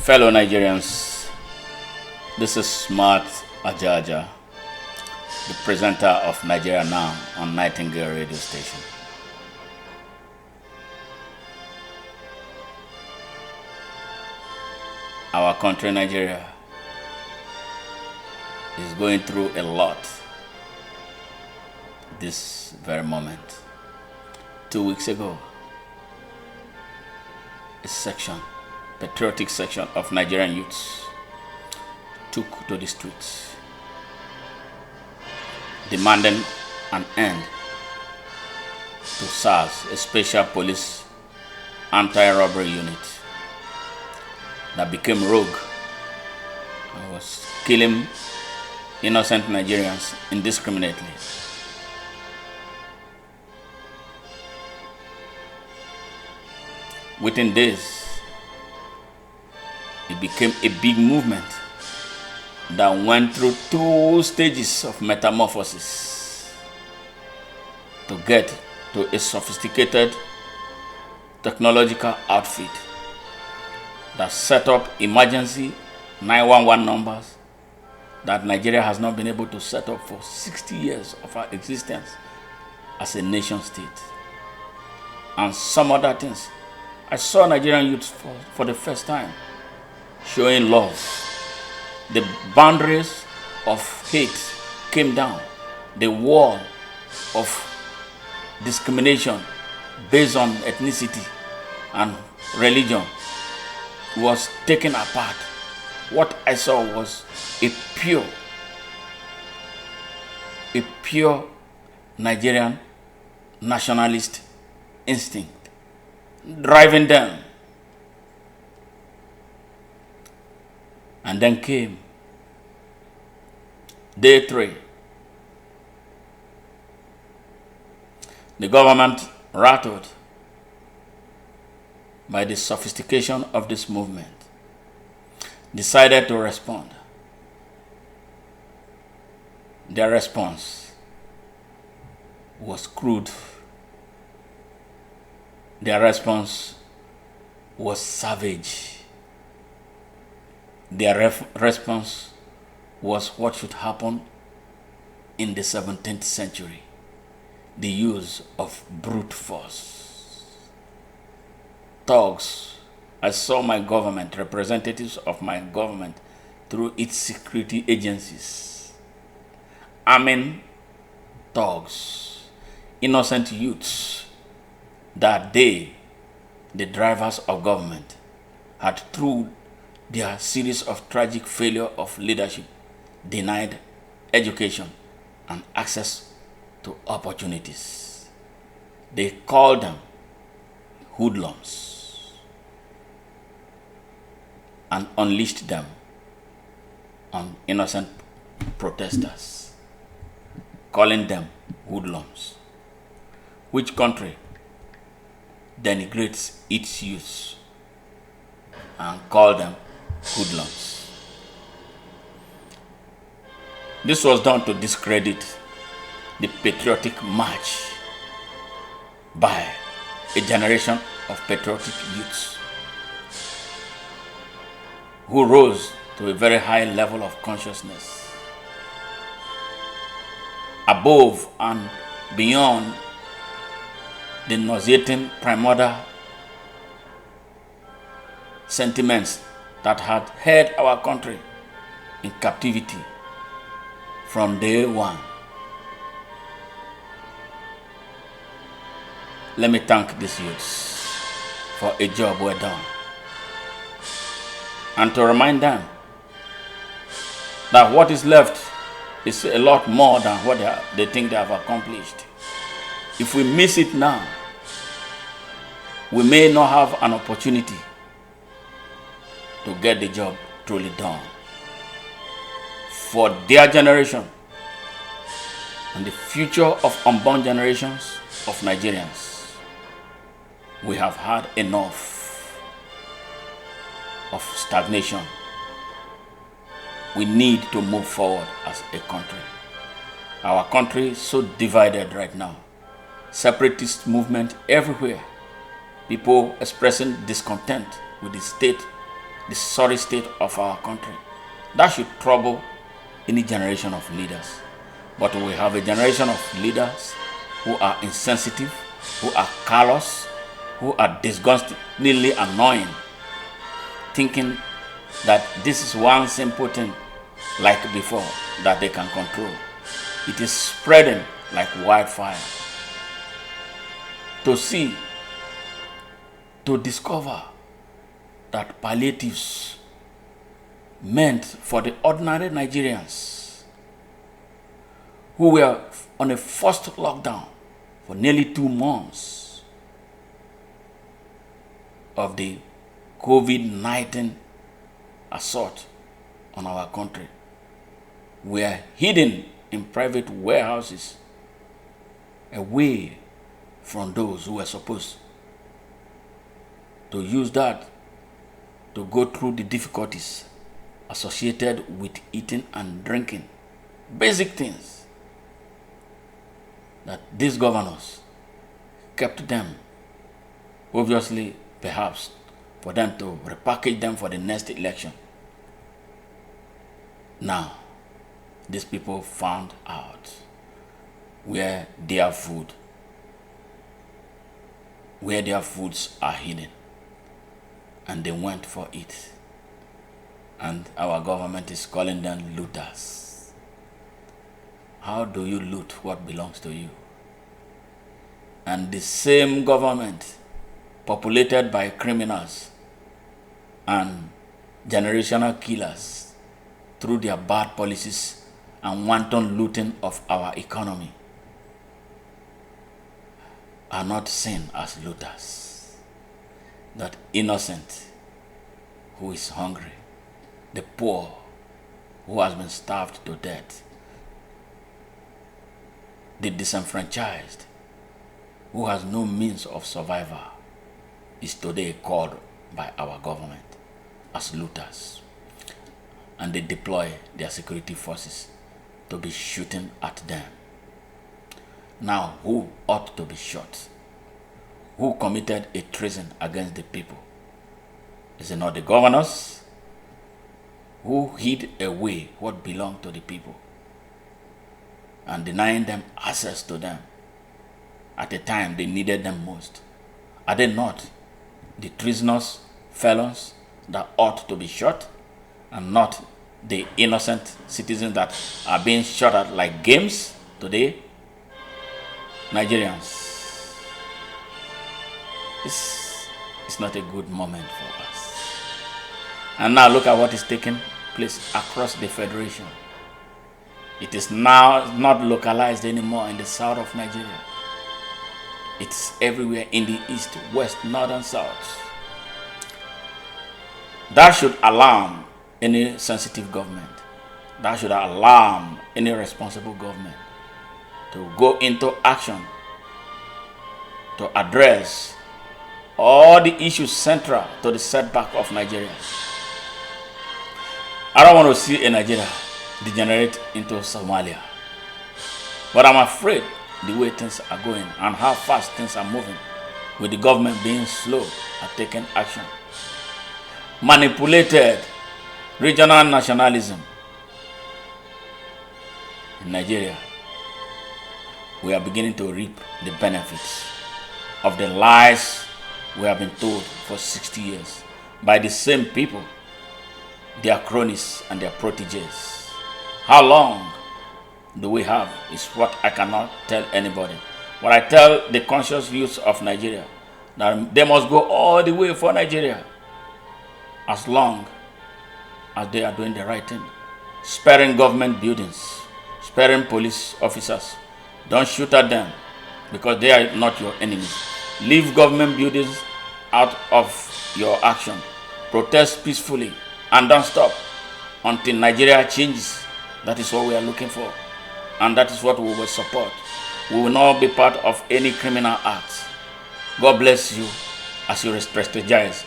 Fellow Nigerians, this is Smart Ajaja, the presenter of Nigeria Now on Nightingale radio station. Our country, Nigeria, is going through a lot this very moment. 2 weeks ago, a patriotic section of Nigerian youths took to the streets, demanding an end to SARS, a special police anti-robbery unit that became rogue and was killing innocent Nigerians indiscriminately. Within days, it became a big movement that went through 2 stages of metamorphosis to get to a sophisticated technological outfit that set up emergency 911 numbers that Nigeria has not been able to set up for 60 years of our existence as a nation state, and some other things. I saw Nigerian youths for the first time showing love. The boundaries of hate came down. The wall of discrimination based on ethnicity and religion was taken apart. What I saw was a pure Nigerian nationalist instinct driving them. And then came day 3. The government, rattled by the sophistication of this movement, decided to respond. Their response was crude. Their response was savage. Their response was what should happen in the 17th century, the use of brute force. Thugs. I saw my government, representatives of my government through its security agencies, arming thugs, innocent youths that they, the drivers of government, had through their series of tragic failure of leadership denied education and access to opportunities. They called them hoodlums and unleashed them on innocent protesters, calling them hoodlums. Which country denigrates its youth and call them hoodlums? This was done to discredit the patriotic march by a generation of patriotic youths who rose to a very high level of consciousness, above and beyond the nauseating primordial sentiments that had held our country in captivity from day 1. Let me thank these youths for a job well done, and to remind them that what is left is a lot more than what they think they have accomplished. If we miss it now, we may not have an opportunity to get the job truly done for their generation and the future of unborn generations of Nigerians. We have had enough of stagnation. We need to move forward as a country. Our country is so divided right now. Separatist movement everywhere. People expressing discontent with the state the sorry state of our country. That should trouble any generation of leaders. But we have a generation of leaders who are insensitive, who are callous, who are disgustingly annoying, thinking that this is one simple thing like before that they can control. It is spreading like wildfire. To discover that palliatives meant for the ordinary Nigerians who were on a forced lockdown for nearly 2 months of the COVID-19 assault on our country were hidden in private warehouses away from those who were supposed to use that to go through the difficulties associated with eating and drinking. Basic things that these governors kept them, obviously, perhaps, for them to repackage them for the next election. Now, these people found out where their foods are hidden, and they went for it. And our government is calling them looters. How do you loot what belongs to you? And the same government, populated by criminals and generational killers through their bad policies and wanton looting of our economy, are not seen as looters. That innocent who is hungry, the poor who has been starved to death, the disenfranchised who has no means of survival, is today called by our government as looters. And they deploy their security forces to be shooting at them. Now, who ought to be shot? Who committed a treason against the people? Is it not the governors who hid away what belonged to the people and denying them access to them at a time they needed them most? Are they not the treasonous felons that ought to be shot, and not the innocent citizens that are being shot at like games today? Nigerians, this is not a good moment for us. And now look at what is taking place across the Federation. It is now not localized anymore in the south of Nigeria. It's everywhere in the east, west, north, and south. That should alarm any sensitive government. That should alarm any responsible government to go into action to address all the issues central to the setback of Nigeria. I don't want to see a Nigeria degenerate into Somalia, but I'm afraid the way things are going and how fast things are moving, with the government being slow at taking action. Manipulated regional nationalism in Nigeria. We are beginning to reap the benefits of the lies we have been told for 60 years by the same people, their cronies and their proteges. How long do we have is what I cannot tell anybody. But I tell the conscious youth of Nigeria that they must go all the way for Nigeria as long as they are doing the right thing. Sparing government buildings, sparing police officers. Don't shoot at them because they are not your enemies. Leave government buildings out of your action. Protest peacefully and don't stop until Nigeria changes. That is what we are looking for, and that is what we will support. We will not be part of any criminal acts. God bless you as you strategize